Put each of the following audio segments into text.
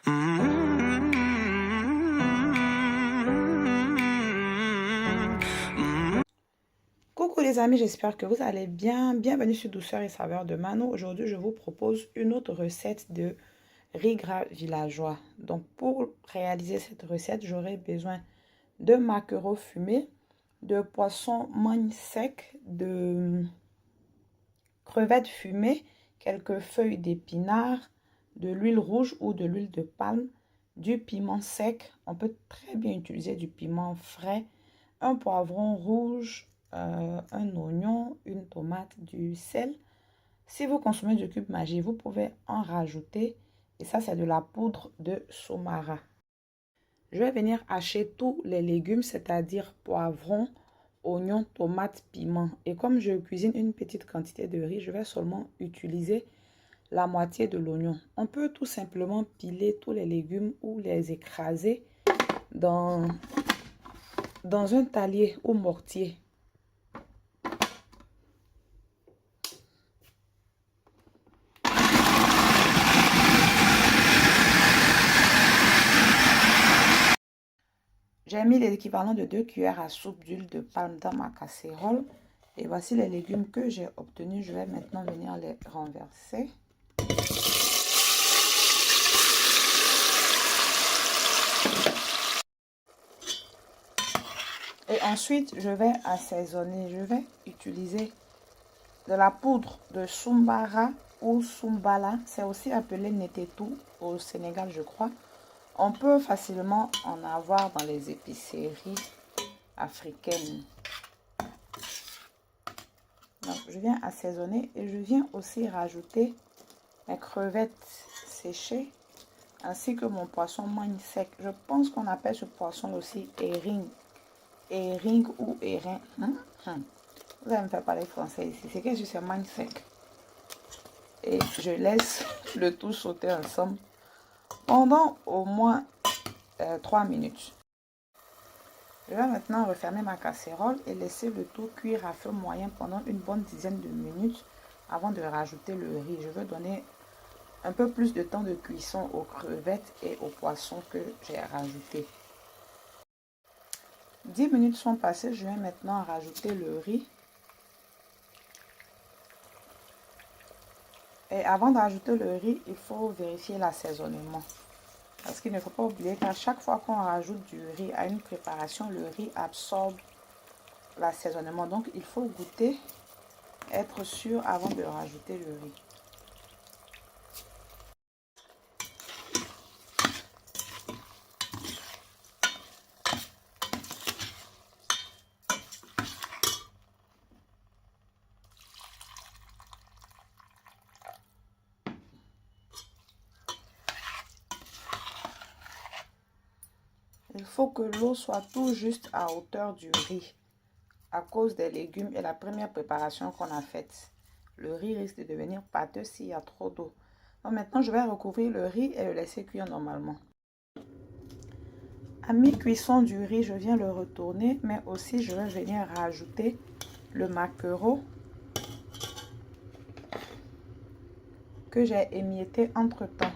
Coucou les amis, j'espère que vous allez bien. Bienvenue sur Douceur et Saveur de Mano. Aujourd'hui, je vous propose une autre recette de riz gras villageois. Donc, pour réaliser cette recette, j'aurai besoin de maquereaux fumés, de poisson magne sec, de crevettes fumées, quelques feuilles d'épinards, de l'huile rouge ou de l'huile de palme, du piment sec. On peut très bien utiliser du piment frais, un poivron rouge, un oignon, une tomate, du sel. Si vous consommez du cube Maggi, vous pouvez en rajouter. Et ça, c'est de la poudre de Somara. Je vais venir hacher tous les légumes, c'est-à-dire poivron, oignon, tomate, piment. Et comme je cuisine une petite quantité de riz, je vais seulement utiliser la moitié de l'oignon. On peut tout simplement piler tous les légumes ou les écraser dans un talier ou mortier. J'ai mis l'équivalent de 2 cuillères à soupe d'huile de palme dans ma casserole. Et voici les légumes que j'ai obtenus. Je vais maintenant venir les renverser. Et ensuite, je vais assaisonner. Je vais utiliser de la poudre de Sombara ou Sumbala. C'est aussi appelé Netetou au Sénégal, je crois. On peut facilement en avoir dans les épiceries africaines. Donc, je viens assaisonner et je viens aussi rajouter mes crevettes séchées ainsi que mon poisson magne sec. Je pense qu'on appelle ce poisson aussi héring. Héring ou hérin. Vous allez me faire parler français ici. C'est que c'est magne sec. Et je laisse le tout sauter ensemble pendant au moins 3 minutes. Je vais maintenant refermer ma casserole et laisser le tout cuire à feu moyen pendant une bonne dizaine de minutes avant de rajouter le riz. Je veux donner un peu plus de temps de cuisson aux crevettes et aux poissons que j'ai rajouté. 10 minutes sont passées, je vais maintenant rajouter le riz. Et avant d'ajouter le riz, il faut vérifier l'assaisonnement. Parce qu'il ne faut pas oublier qu'à chaque fois qu'on rajoute du riz à une préparation, le riz absorbe l'assaisonnement. Donc, il faut goûter, être sûr avant de rajouter le riz. Il faut que l'eau soit tout juste à hauteur du riz à cause des légumes et la première préparation qu'on a faite. Le riz risque de devenir pâteux s'il y a trop d'eau. Donc maintenant, je vais recouvrir le riz et le laisser cuire normalement. À mi-cuisson du riz, je viens le retourner, mais aussi je vais venir rajouter le maquereau que j'ai émietté entre-temps.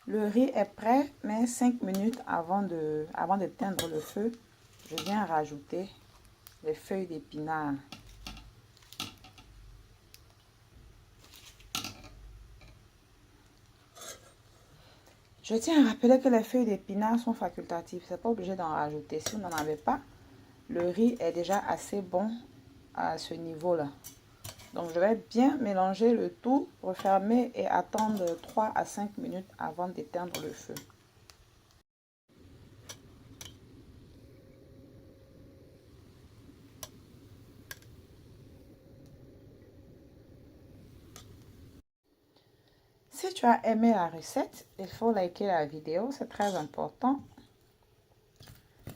Le riz est prêt, mais 5 minutes avant d'éteindre le feu, je viens rajouter les feuilles d'épinards. Je tiens à rappeler que les feuilles d'épinards sont facultatives, c'est pas obligé d'en rajouter. Si vous n'en avez pas, le riz est déjà assez bon à ce niveau-là. Donc je vais bien mélanger le tout, refermer et attendre 3 à 5 minutes avant d'éteindre le feu. Si tu as aimé la recette, il faut liker la vidéo, c'est très important.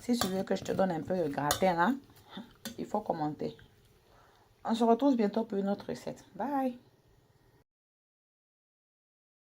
Si tu veux que je te donne un peu de gratin là, il faut commenter. On se retrouve bientôt pour une autre recette. Bye!